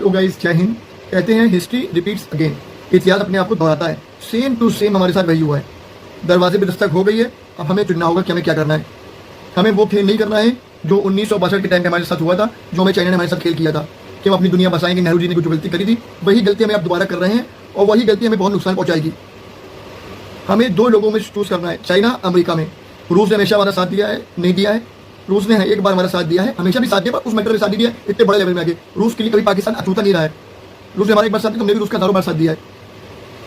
Hello guys, जय हिंद। कहते हैं हिस्ट्री रिपीट्स अगेन। इतिहास अपने आप को दोहराता है। सेम टू सेम हमारे साथ वही हुआ है। दरवाजे पे दस्तक हो गई है। अब हमें चुनना होगा कि हमें क्या करना है। हमें वो खेल नहीं करना है जो 1962 के टाइम पे हमारे साथ हुआ था, जो हमें चाइना ने हमारे साथ खेल किया था कि हम अपनी दुनिया बसाएंगे। नेहरू जी ने जो गलती करी थी वही गलती हमें अब दोबारा कर रहे हैं और वही गलती हमें बहुत नुकसान पहुंचाएगी। हमें दो लोगों में चूज करना है, चाइना अमेरिका में। रूस ने हमेशा हमारा साथ दिया है, नहीं दिया है। रूस ने एक बार हमारा साथ दिया है, हमेशा भी साथ दिया, पर उस मैटर में साथ नहीं दिया है इतने बड़े लेवल में आगे। रूस के लिए कभी पाकिस्तान अछूता नहीं रहा है। रूस ने हमारा एक बार साथ दिया, तुमने भी रूस का हजारों बार साथ दिया है।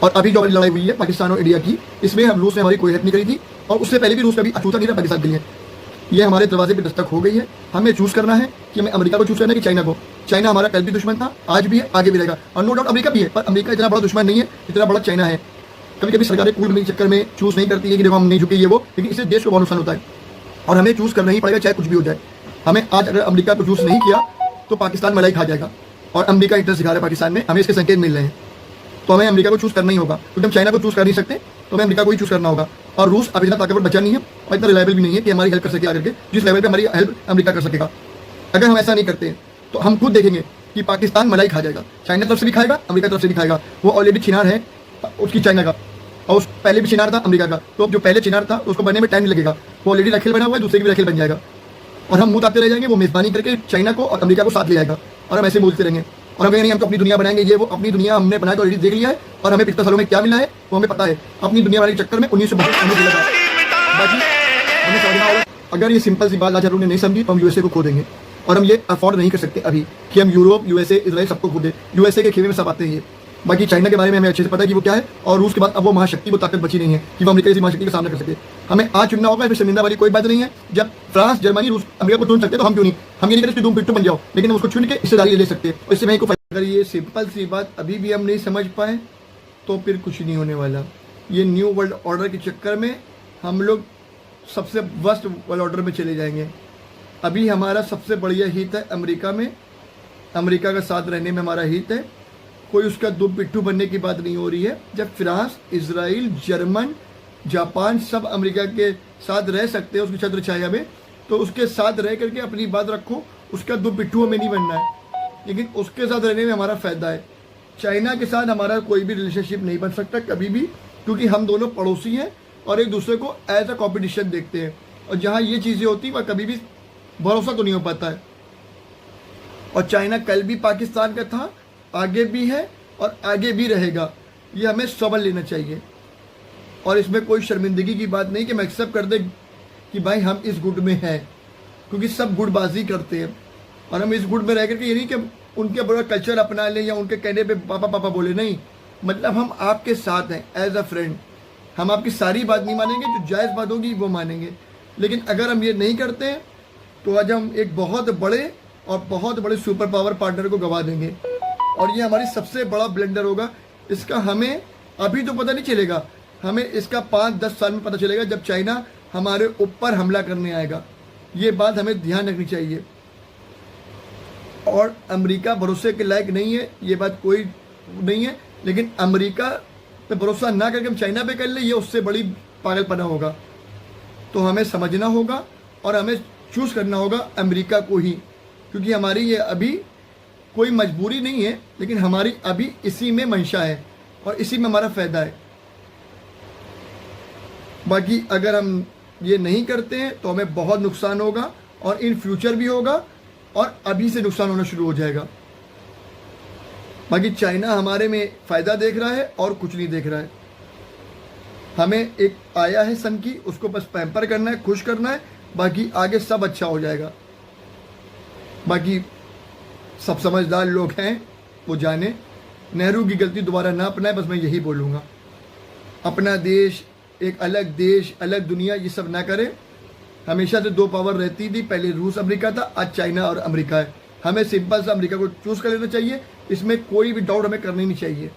और अभी जो हमारी लड़ाई हुई है पाकिस्तान और इंडिया की, इसमें हम रूस ने हमारी कोई हेल्प नहीं करी थी और उससे पहले भी रूस कभी अछूता नहीं रहा पाकिस्तान के लिए। ये हमारे दरवाजे पे दस्तक हो गई है। हमें चूज करना है कि हमें अमेरिका को चूज करना है कि चाइना को। चाइना हमारा कल भी दुश्मन था, आज भी है, आगे भी रहेगा। और नो डाउट अमेरिका भी है, पर अमेरिका इतना बड़ा दुश्मन नहीं है जितना बड़ा चाइना है। कभी कभी सरकारें कूल के चक्कर में चूज नहीं करती है कि देखो हम नहीं झुके ये वो, लेकिन इससे देश को बहुत नुकसान होता है और हमें चूज करना ही पड़ेगा चाहे कुछ भी हो जाए। हमें आज अगर अमेरिका को चूज नहीं किया तो पाकिस्तान मलाई खा जाएगा और अमेरिका इंटरेस्ट दिखा रहा है पाकिस्तान में, हमें इसके संकेत मिल रहे हैं। तो हमें अमेरिका को चूज करना ही होगा, क्योंकि हम चाइना को चूज कर नहीं सकते, तो हमें अमेरिका को ही चूज करना होगा। और रूस अब इतना ताकतवर बचा नहीं है और इतना रिलायबल भी नहीं है कि हमारी हेल्प कर सके आकर के, जिस लेवल पे हमारी हेल्प अमेरिका कर सकेगा। अगर हम ऐसा नहीं करते तो हम खुद देखेंगे कि पाकिस्तान मलाई खा जाएगा। चाइना तरफ से भी खाएगा, अमेरिका तरफ से भी खाएगा। वो ऑलरेडी छिनार है उसकी चाइना का, और उस पहले भी छिनार था अमेरिका का। तो अब जो पहले छिनार था उसको बनने में टाइम नहीं लगेगा, वो ऑलरेडी रखेल बना हुआ है, दूसरे की भी रखेल बन जाएगा और हम मुंह ताकते रह जाएंगे। वो मेजबानी करके चाइना को और अमेरिका को साथ ले जाएगा और हम ऐसे बोलते रहेंगे और हम कहेंगे हम तो अपनी दुनिया बनाएंगे। ये वो अपनी दुनिया हमने बनाया तो ऑलरेडी देख लिया है और हमें पिछले सालों में क्या मिला है वो हमें पता है। अपनी दुनिया बनाने के चक्कर में 1932 हमें दिया था। बाकी हमें समझना होगा, अगर ये सिंपल सी बात आज हमने नहीं समझी तो हम यूएसए को खो देंगे और हम ये अफोर्ड नहीं कर सकते अभी कि हम यूरोप, यूएसए, इजराइल सबको खो दें। यूएसए के खेमे में सब आते हैं ये। बाकी चाइना के बारे में हमें अच्छे से पता है कि वो क्या है और रूस के बाद अब वो महाशक्ति, वो ताकत बची नहीं है कि वो अमेरिका जैसी महाशक्ति का सामना कर सके। हमें आज चुनना होगा, इसमें शर्मिंदा वाली कोई बात नहीं है। जब फ्रांस, जर्मनी, रूस अमेरिका को चुन सकते तो हम क्यों नहीं? हम ये नहीं कहते तुम पिट्टू बन जाओ, लेकिन हम उसको चुन के हिस्सेदारी ले सकते हैं और इससे नहीं को। अगर ये सिंपल सी बात अभी भी हम नहीं समझ पाए तो फिर कुछ नहीं होने वाला। ये न्यू वर्ल्ड ऑर्डर के चक्कर में हम लोग सबसे वर्स्ट वर्ल्ड ऑर्डर में चले जाएंगे। अभी हमारा सबसे बढ़िया हित है अमेरिका में, अमेरिका का साथ रहने में हमारा हित है। कोई उसका दो पिट्ठू बनने की बात नहीं हो रही है। जब फ्रांस, इजराइल, जर्मन, जापान सब अमेरिका के साथ रह सकते हैं उसकी छत्र छाया में, तो उसके साथ रह करके अपनी बात रखो। उसका दो पिट्ठू हमें नहीं बनना है, लेकिन उसके साथ रहने में हमारा फ़ायदा है। चाइना के साथ हमारा कोई भी रिलेशनशिप नहीं बन सकता कभी भी, क्योंकि हम दोनों पड़ोसी हैं और एक दूसरे को एज अ कॉम्पिटिशन देखते हैं। और जहाँ ये चीज़ें होती हैं वह कभी भी भरोसा तो नहीं हो पाता है। और चाइना कल भी पाकिस्तान का था, आगे भी है और आगे भी रहेगा। ये हमें समझ लेना चाहिए और इसमें कोई शर्मिंदगी की बात नहीं कि हम एक्सेप्ट कर दें कि भाई हम इस गुट में हैं, क्योंकि सब गुटबाजी करते हैं और हम इस गुट में रह करके ये नहीं कि उनके बड़ा कल्चर अपना लें या उनके कहने पे पापा पापा बोले। नहीं, मतलब हम आपके साथ हैं एज अ फ्रेंड। हम आपकी सारी बात नहीं मानेंगे, जो जायज़ बात होगी वो मानेंगे। लेकिन अगर हम ये नहीं करते हैं तो आज हम एक बहुत बड़े और बहुत बड़े सुपर पावर पार्टनर को गंवा देंगे और ये हमारी सबसे बड़ा ब्लंडर होगा। इसका हमें अभी तो पता नहीं चलेगा, हमें इसका 5-10 साल में पता चलेगा जब चाइना हमारे ऊपर हमला करने आएगा। ये बात हमें ध्यान रखनी चाहिए। और अमेरिका भरोसे के लायक नहीं है, ये बात कोई नहीं है, लेकिन अमेरिका पे भरोसा ना करके हम चाइना पे कर ले, ये उससे बड़ी पागलपना होगा। तो हमें समझना होगा और हमें चूज़ करना होगा अमेरिका को ही, क्योंकि हमारी ये अभी कोई मजबूरी नहीं है, लेकिन हमारी अभी इसी में मंशा है और इसी में हमारा फ़ायदा है। बाकी अगर हम ये नहीं करते हैं तो हमें बहुत नुकसान होगा और इन फ्यूचर भी होगा और अभी से नुकसान होना शुरू हो जाएगा। बाकी चाइना हमारे में फ़ायदा देख रहा है और कुछ नहीं देख रहा है। हमें एक आया है सन की, उसको बस पैम्पर करना है, खुश करना है, बाकी आगे सब अच्छा हो जाएगा। बाकी सब समझदार लोग हैं, वो जाने। नेहरू की गलती दोबारा ना अपनाए, बस मैं यही बोलूँगा। अपना देश, एक अलग देश, अलग दुनिया, ये सब ना करें। हमेशा से दो पावर रहती थी, पहले रूस अमेरिका था, आज चाइना और अमेरिका है। हमें सिंपल सा अमेरिका को चूज़ कर लेना चाहिए, इसमें कोई भी डाउट हमें करना ही नहीं चाहिए।